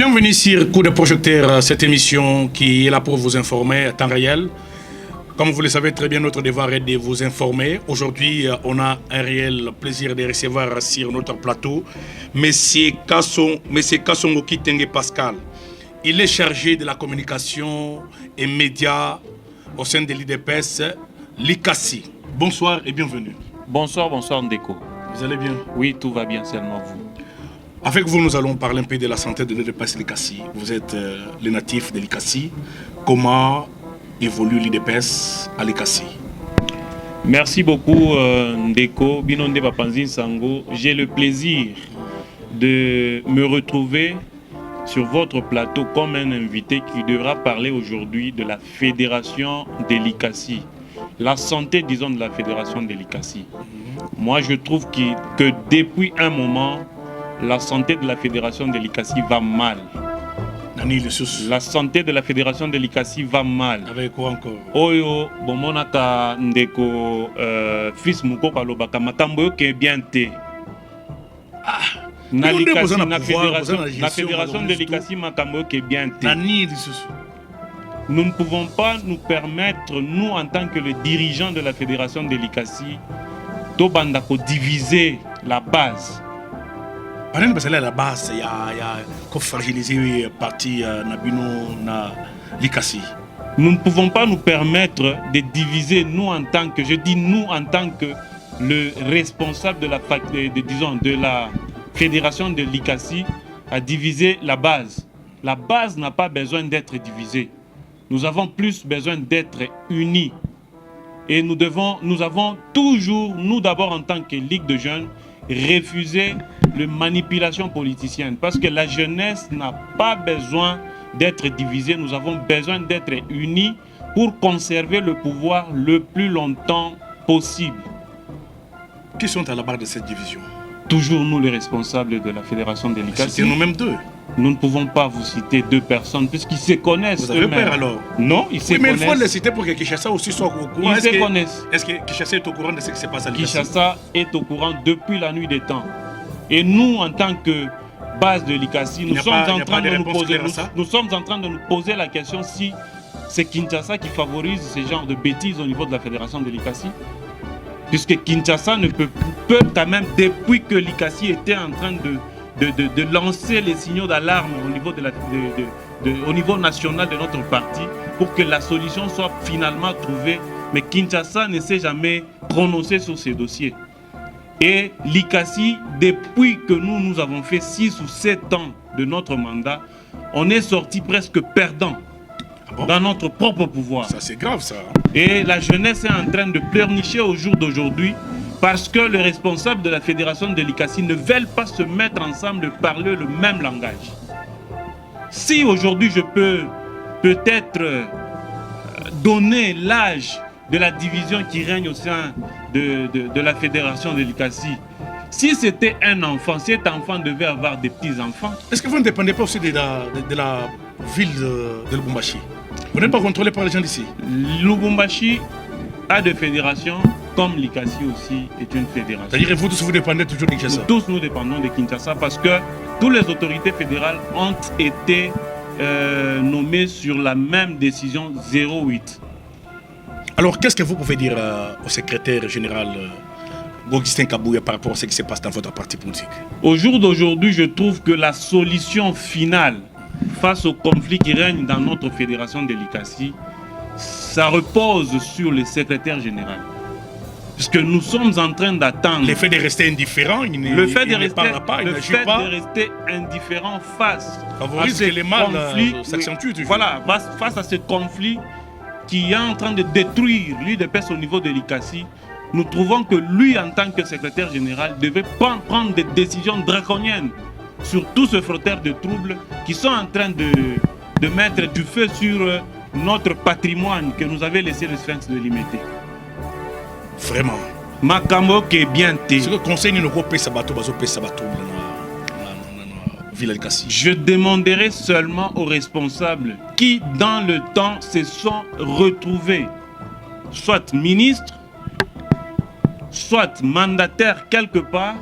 Bienvenue sur Coup de projecteur, cette émission qui est là pour vous informer à temps réel. Comme vous le savez très bien, notre devoir est de vous informer. Aujourd'hui, on a un réel plaisir de recevoir sur notre plateau Monsieur Kassongo Kitenge Pascal. Il est chargé de la communication et médias au sein de l'IDPS, l'ICASI. Bonsoir et bienvenue. Bonsoir Ndeko. Vous allez bien? Oui, tout va bien, seulement vous. Avec vous, nous allons parler un peu de la santé de l'IDPS l'ICASI. Vous êtes le natif de l'ICASI. Comment évolue l'IDPS à l'ICASI? Merci beaucoup Ndeko, Binonde Bapanzin Sango. J'ai le plaisir de me retrouver sur votre plateau comme un invité qui devra parler aujourd'hui de la fédération de l'ICASI. La santé, disons, de la fédération de l'ICASI. Moi, je trouve que depuis un moment, la santé de la fédération de l'ICASI va mal. La santé de la fédération de l'ICASI va mal. Avec quoi encore? Oyo, bomonaka ndeko fils muko palobaka makambo yo ke bien te. Na l'ICASI, la fédération de l'ICASI makambo yo ke bien te. Nous ne pouvons pas nous permettre, nous en tant que les dirigeants de la fédération de l'ICASI, de diviser la base. Parce que la base, il y a fragiliser partie l'ICASI. Nous ne pouvons pas nous permettre de diviser, nous en tant que, je dis nous en tant que le responsable de la fédération de l'ICASI, à diviser la base. La base n'a pas besoin d'être divisée. Nous avons plus besoin d'être unis. Et nous avons toujours, nous d'abord en tant que Ligue de jeunes, refusé la manipulation politicienne. Parce que la jeunesse n'a pas besoin d'être divisée. Nous avons besoin d'être unis pour conserver le pouvoir le plus longtemps possible. Qui sont à la barre de cette division? Toujours nous les responsables de la fédération de l'ICASI. C'est nous-mêmes deux. Nous ne pouvons pas vous citer deux personnes puisqu'ils se connaissent. Vous avez peur alors? Non, ils se connaissent. Mais il faut les citer pour que Kinshasa aussi soit au courant. Ils se connaissent. Est-ce que Kinshasa est au courant de ce qui se passe à l'ICASI? Kinshasa est au courant depuis la nuit des temps. Et nous, en tant que base de l'ICASI, nous sommes en train de nous poser la question si c'est Kinshasa qui favorise ce genre de bêtises au niveau de la fédération de l'ICASI. Puisque Kinshasa ne peut quand même, depuis que l'ICASI était en train de lancer les signaux d'alarme au niveau national de notre parti pour que la solution soit finalement trouvée. Mais Kinshasa ne s'est jamais prononcé sur ces dossiers. Et l'ICASI, depuis que nous avons fait 6 ou 7 ans de notre mandat, on est sorti presque perdant dans notre propre pouvoir. Ça c'est grave ça. Et la jeunesse est en train de pleurnicher au jour d'aujourd'hui parce que les responsables de la fédération de l'ICASI ne veulent pas se mettre ensemble et parler le même langage. Si aujourd'hui je peux peut-être donner l'âge de la division qui règne au sein de la fédération de l'ICASI, si c'était un enfant, cet enfant devait avoir des petits-enfants. Est-ce que vous ne dépendez pas aussi de la ville de Lubumbashi? Vous n'êtes pas contrôlé par les gens d'ici? Lubumbashi a des fédérations comme l'ICASI aussi est une fédération. C'est-à-dire que vous tous vous dépendez toujours de Kinshasa? Tous nous dépendons de Kinshasa parce que toutes les autorités fédérales ont été nommées sur la même décision 08. Alors qu'est-ce que vous pouvez dire au secrétaire général Augustin Kabouya par rapport à ce qui se passe dans votre parti politique? Au jour d'aujourd'hui, je trouve que la solution finale face au conflit qui règne dans notre fédération de l'ICASI, ça repose sur le secrétaire général. Puisque nous sommes en train d'attendre... Le fait de rester indifférent, le fait de rester indifférent face à ce conflit, s'accentue toujours. Voilà, face à ce conflit qui est en train de détruire l'UDPS au niveau de l'ICASI, nous trouvons que lui, en tant que secrétaire général, devait prendre des décisions draconiennes sur tous ces fauteurs de troubles qui sont en train de mettre du feu sur notre patrimoine que nous avait laissé le Sphinx de Limité. Vraiment. Makambo qui est bien té. Ce que conseil nous repère sabato ville l'ICASI. Je demanderai seulement aux responsables qui, dans le temps, se sont retrouvés, soit ministres, soit mandataires quelque part,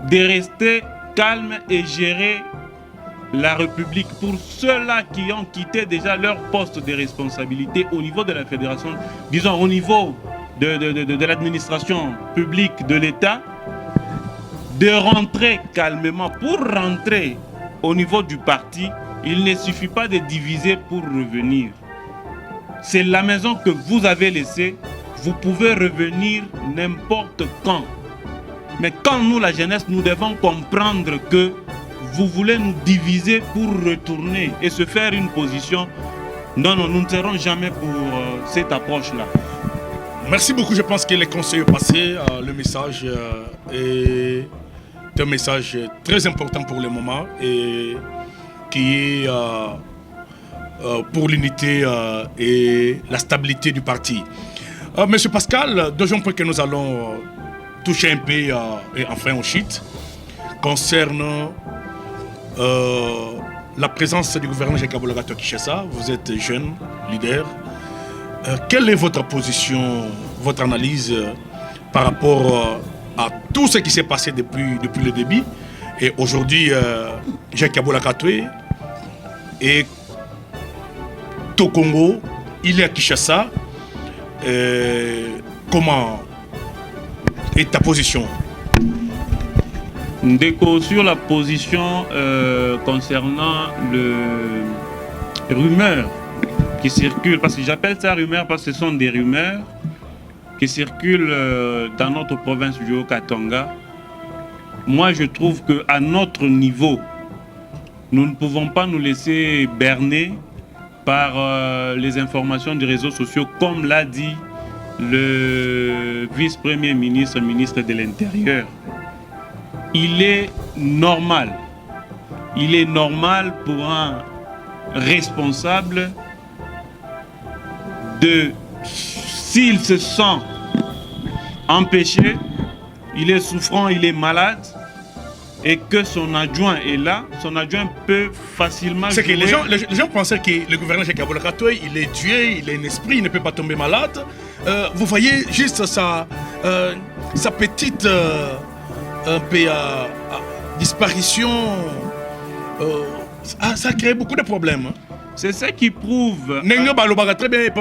de rester calme et gérer la République pour ceux-là qui ont quitté déjà leur poste de responsabilité au niveau de la fédération, disons au niveau de l'administration publique de l'État, de rentrer calmement. Pour rentrer au niveau du parti, il ne suffit pas de diviser pour revenir. C'est la maison que vous avez laissée, vous pouvez revenir n'importe quand. Mais quand nous, la jeunesse, nous devons comprendre que vous voulez nous diviser pour retourner et se faire une position. Non, non, nous ne serons jamais pour cette approche-là. Merci beaucoup. Je pense que les conseils passés, le message est un message très important pour le moment et qui est pour l'unité et la stabilité du parti. Monsieur Pascal, deuxième point que nous allons toucher un peu et enfin au shit concerne la présence du gouvernement Jacques Aboulagato Kinshasa. Vous êtes jeune leader. Quelle est votre position, votre analyse par rapport à tout ce qui s'est passé depuis le début? Et aujourd'hui, Jacques Aboulagato est au Congo, il est à Kinshasa. Comment est ta position? Ndeko, sur la position concernant le rumeur qui circulent, parce que j'appelle ça rumeur parce que ce sont des rumeurs qui circulent dans notre province du Haut-Katanga. Moi, je trouve qu'à notre niveau, nous ne pouvons pas nous laisser berner par les informations des réseaux sociaux, comme l'a dit le vice-premier ministre, ministre de l'Intérieur. Il est normal pour un responsable s'il se sent empêché, il est souffrant, il est malade, et que son adjoint est là, son adjoint peut facilement... C'est que les gens pensaient que le gouverneur Jacques Aboulagato, il est tué, il est un esprit, il ne peut pas tomber malade. Vous voyez juste sa petite disparition, ça a créé beaucoup de problèmes. C'est ça qui prouve... très bien,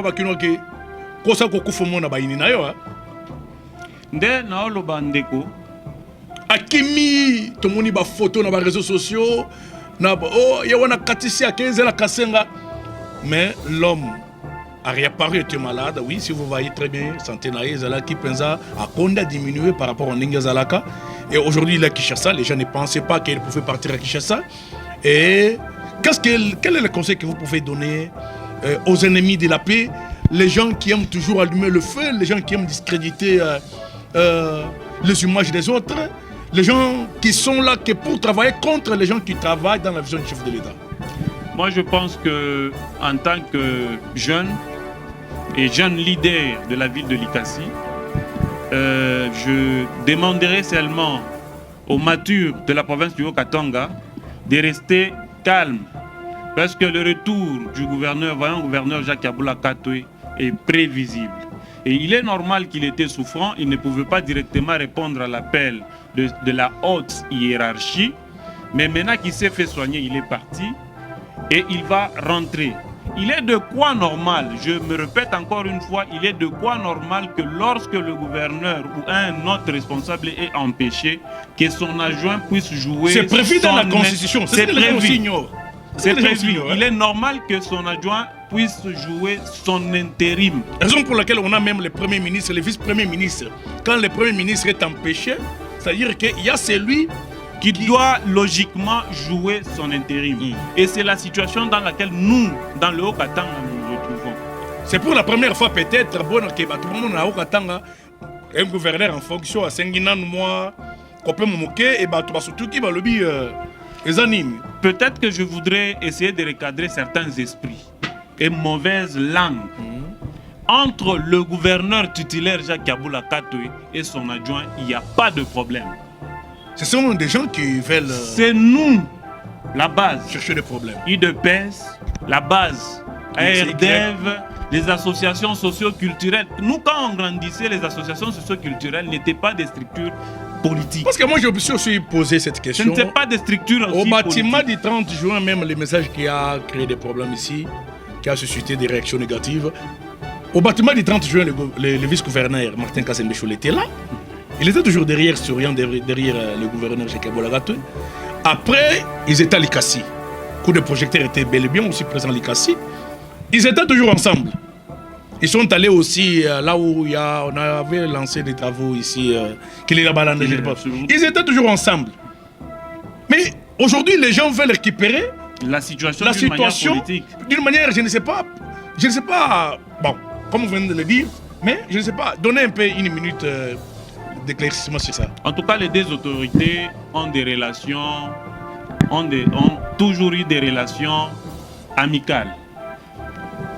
Akimi, tout le monde a photo dans les réseaux sociaux. Mais l'homme a réapparu, était malade. Oui, si vous voyez très bien, santé qui pensa à Konda diminué par rapport à Ningazalaka. Et aujourd'hui, il est à Kinshasa. Les gens ne pensaient pas qu'il pouvait partir à Kinshasa. Et quel est le conseil que vous pouvez donner aux ennemis de la paix, les gens qui aiment toujours allumer le feu, les gens qui aiment discréditer les images des autres, les gens qui sont là que pour travailler contre les gens qui travaillent dans la vision du chef de l'État? Moi, je pense que en tant que jeune leader de la ville de Likasi, je demanderai seulement aux matures de la province du Haut-Katanga de rester calme, parce que le retour du gouverneur, voyant gouverneur Jacques Aboulagato, est prévisible. Et il est normal qu'il était souffrant, il ne pouvait pas directement répondre à l'appel de la haute hiérarchie, mais maintenant qu'il s'est fait soigner, il est parti et il va rentrer. Il est de quoi normal, je me répète encore une fois, il est de quoi normal que lorsque le gouverneur ou un autre responsable est empêché, que son adjoint puisse jouer... C'est prévu dans la Constitution, c'est prévu. C'est prévu. Hein? Il est normal que son adjoint puisse jouer son intérim. Raison pour laquelle on a même le Premier ministre, le vice-premier ministre. Quand le Premier ministre est empêché, c'est-à-dire qu'il y a celui qui doit logiquement jouer son intérim. Et c'est la situation dans laquelle nous, dans le Haut-Katanga, nous nous retrouvons. C'est pour la première fois peut-être que tout le monde a Haut-Katanga, un gouverneur en fonction à 5 mois, et surtout qui va le les animes. Peut-être que je voudrais essayer de recadrer certains esprits et mauvaises langues. Entre le gouverneur titulaire Jacques Aboulagato et son adjoint, il n'y a pas de problème. Ce sont des gens qui veulent... C'est nous, la base. Chercher des problèmes. IDPS, la base. ARDEV, les associations socio-culturelles. Nous, quand on grandissait, les associations socio-culturelles n'étaient pas des structures politique. Parce que moi, je me suis aussi posé cette question. Ce ne sont pas des structures aussi au bâtiment politiques. du 30 juin, même le message qui a créé des problèmes ici, qui a suscité des réactions négatives. Au bâtiment du 30 juin, le vice-gouverneur Martin Kazembe-Choula était là. Il était toujours derrière, souriant derrière le gouverneur Jacques Bolagato. Après, ils étaient à l'Ikassi. Le coup de projecteur était bel et bien aussi présent à l'Ikassi. Ils étaient toujours ensemble. Ils sont allés aussi là où on avait lancé des travaux ici, qu'il est là-bas. Ils étaient toujours ensemble. Mais aujourd'hui, les gens veulent récupérer la situation d'une manière, je ne sais pas, bon, comme vous venez de le dire, mais je ne sais pas, donnez un peu une minute d'éclaircissement sur ça. En tout cas, les deux autorités ont des relations, ont toujours eu des relations amicales.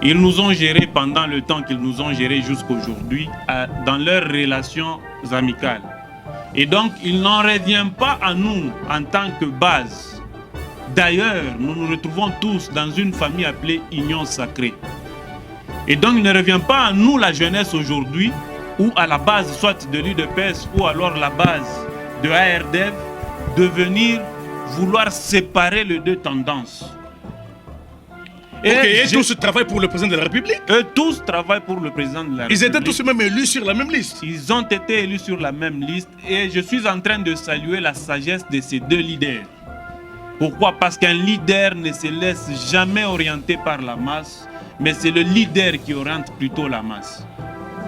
Ils nous ont gérés pendant le temps qu'ils nous ont gérés jusqu'aujourd'hui dans leurs relations amicales. Et donc, il n'en revient pas à nous en tant que base. D'ailleurs, nous nous retrouvons tous dans une famille appelée Union Sacrée. Et donc, il ne revient pas à nous, la jeunesse aujourd'hui, ou à la base soit de l'UDPS ou alors la base de ARDEV, de venir vouloir séparer les deux tendances. Et tous travaillent pour le président de la République. Eux tous travaillent pour le président de la République. Ils étaient tous même élus sur la même liste. Ils ont été élus sur la même liste et je suis en train de saluer la sagesse de ces deux leaders. Pourquoi? Parce qu'un leader ne se laisse jamais orienter par la masse, mais c'est le leader qui oriente plutôt la masse.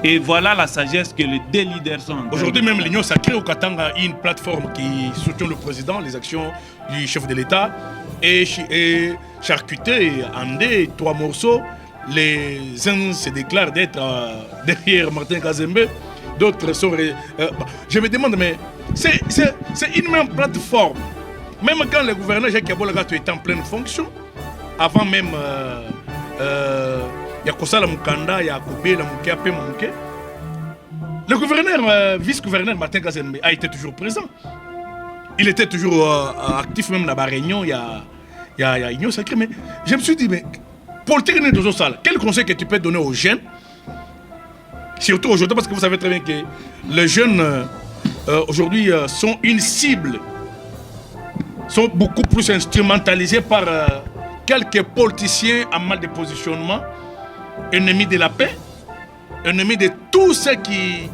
Et voilà la sagesse que les deux leaders sont. Aujourd'hui même, l'Union Sacrée au Katanga a une plateforme qui soutient le président, les actions du chef de l'État. Et charcuté, andé, trois morceaux. Les uns se déclarent d'être derrière Martin Kazembe, d'autres sont... je me demande, mais c'est une même plateforme. Même quand le gouverneur Jacques Bolagato était en pleine fonction, avant même... Yakosala Mukanda, Yakoube, Mouké, Mouké. Le gouverneur, vice-gouverneur Martin Kazembe a été toujours présent. Il était toujours actif même dans la réunion, il y a Union Sacrée. Mais je me suis dit, mais pour le terrain de Zosala, quel conseil que tu peux donner aux jeunes, surtout aujourd'hui, parce que vous savez très bien que les jeunes aujourd'hui sont une cible, sont beaucoup plus instrumentalisés par quelques politiciens en mal de positionnement, ennemis de la paix, ennemis de tout ce qui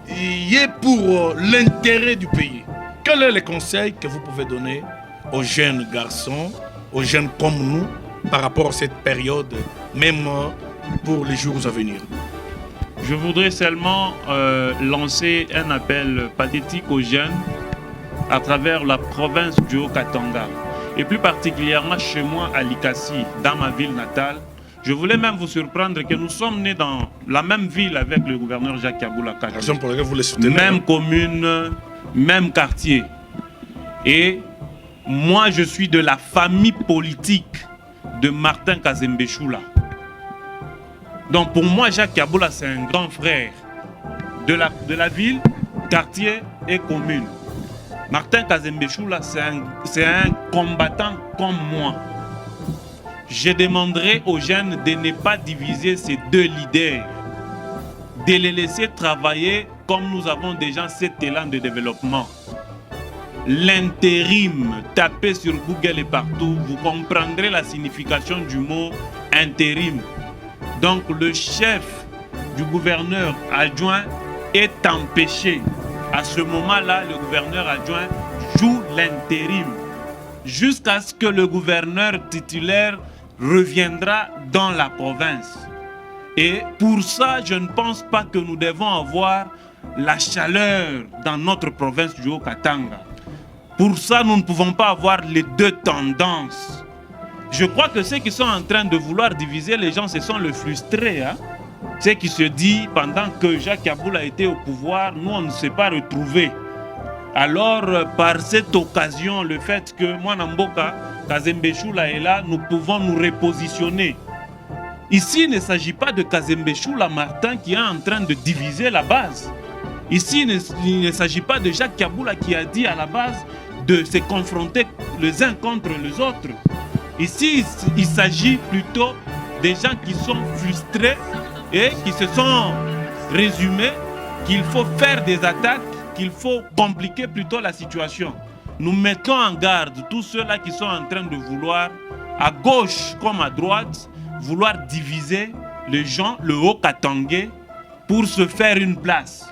est pour l'intérêt du pays. Quel est le conseil que vous pouvez donner aux jeunes garçons, aux jeunes comme nous, par rapport à cette période, même pour les jours à venir? Je voudrais seulement lancer un appel pathétique aux jeunes à travers la province du Haut-Katanga et plus particulièrement chez moi à Likassi, dans ma ville natale. Je voulais même vous surprendre que nous sommes nés dans la même ville avec le gouverneur Jacques Bolagato. Raison pour laquelle vous les soutenez. Même commune, même quartier. Et moi, je suis de la famille politique de Martin Kazembe-Choula. Donc pour moi, Jacques Kaboula, c'est un grand frère de la ville, quartier et commune. Martin Kazembe-Choula, c'est un combattant comme moi. Je demanderai aux jeunes de ne pas diviser ces deux leaders, de les laisser travailler comme nous avons déjà cet élan de développement. L'intérim, tapez sur Google et partout, vous comprendrez la signification du mot intérim. Donc le chef du gouverneur adjoint est empêché. À ce moment-là, le gouverneur adjoint joue l'intérim jusqu'à ce que le gouverneur titulaire reviendra dans la province. Et pour ça, je ne pense pas que nous devons avoir la chaleur dans notre province du Haut-Katanga. Pour ça, nous ne pouvons pas avoir les deux tendances. Je crois que ceux qui sont en train de vouloir diviser les gens, ce sont les frustrés. Ceux qui se disent, pendant que Jacques Kaboula était au pouvoir, nous, on ne s'est pas retrouvés. Alors, par cette occasion, le fait que Mwanamboka, Kazembe-Choula est là, nous pouvons nous repositionner. Ici, il ne s'agit pas de Kazembe-Choula Martin qui est en train de diviser la base. Ici, il ne s'agit pas de Jacques Kaboula qui a dit à la base de se confronter les uns contre les autres. Ici, il s'agit plutôt des gens qui sont frustrés et qui se sont résumés qu'il faut faire des attaques qu'il faut compliquer plutôt la situation. Nous mettons en garde tous ceux-là qui sont en train de vouloir, à gauche comme à droite, vouloir diviser les gens, le Haut-Katanga, pour se faire une place.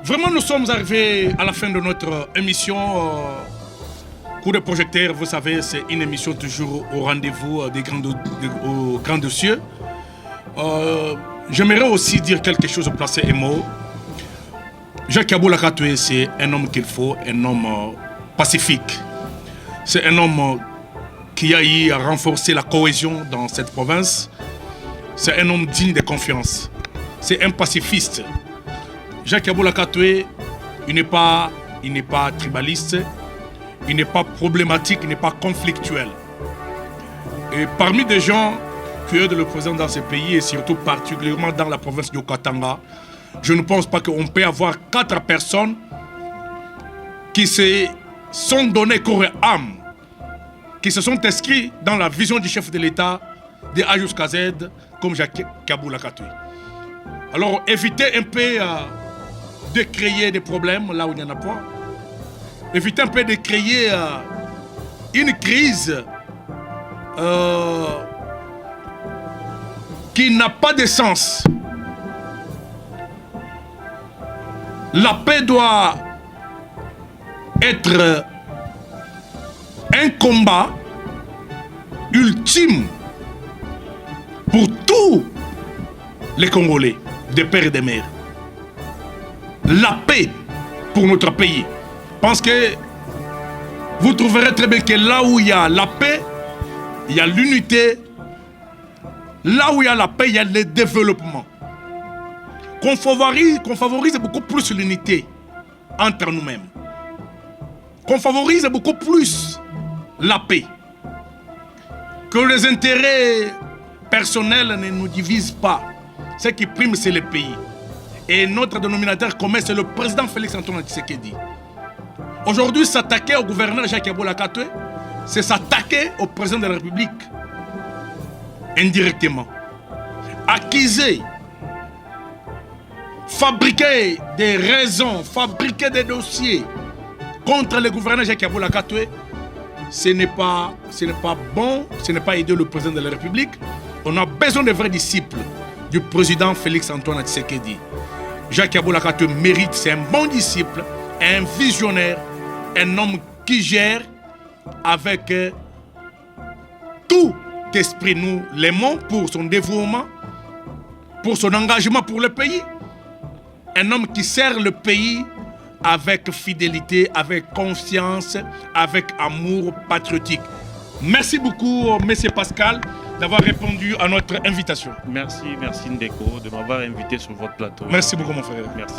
Vraiment, nous sommes arrivés à la fin de notre émission. Coup de projecteur, vous savez, c'est une émission toujours au rendez-vous des grands cieux. J'aimerais aussi dire quelque chose au placé Emo. Jacques Aboula Katoué, c'est un homme qu'il faut, un homme pacifique. C'est un homme qui a eu à renforcer la cohésion dans cette province. C'est un homme digne de confiance. C'est un pacifiste. Jacques Aboula Katoué, il n'est pas tribaliste, il n'est pas problématique, il n'est pas conflictuel. Et parmi des gens qui aident le président dans ce pays, et surtout particulièrement dans la province du Katanga, je ne pense pas qu'on peut avoir 4 personnes qui se sont données corps et âme, qui se sont inscrits dans la vision du chef de l'État, de A jusqu'à Z, comme Jacques Aboula Katoué. Alors évitez un peu de créer des problèmes là où il n'y en a pas. Évitez un peu de créer une crise qui n'a pas de sens. La paix doit être un combat ultime pour tous les Congolais, des pères et des mères. La paix pour notre pays. Parce que vous trouverez très bien que là où il y a la paix, il y a l'unité. Là où il y a la paix, il y a le développement. Qu'on favorise beaucoup plus l'unité entre nous-mêmes. Qu'on favorise beaucoup plus la paix. Que les intérêts personnels ne nous divisent pas. Ce qui prime, c'est le pays. Et notre dénominateur commun, c'est le président Félix Antoine Tshisekedi. Aujourd'hui, s'attaquer au gouverneur Jacques Aboula Katoué, c'est s'attaquer au président de la République. Indirectement. Accuser, fabriquer des raisons, fabriquer des dossiers contre le gouverneur Jacques Aboula Katoué, ce n'est pas bon, ce n'est pas aider le président de la République. On a besoin de vrais disciples du président Félix Antoine Tshisekedi. Jacques Aboula Katoué mérite, c'est un bon disciple, un visionnaire, un homme qui gère avec tout esprit, nous l'aimons pour son dévouement, pour son engagement pour le pays. Un homme qui sert le pays avec fidélité, avec confiance, avec amour patriotique. Merci beaucoup, M. Pascal, d'avoir répondu à notre invitation. Merci Ndeko de m'avoir invité sur votre plateau. Merci beaucoup, mon frère. Merci.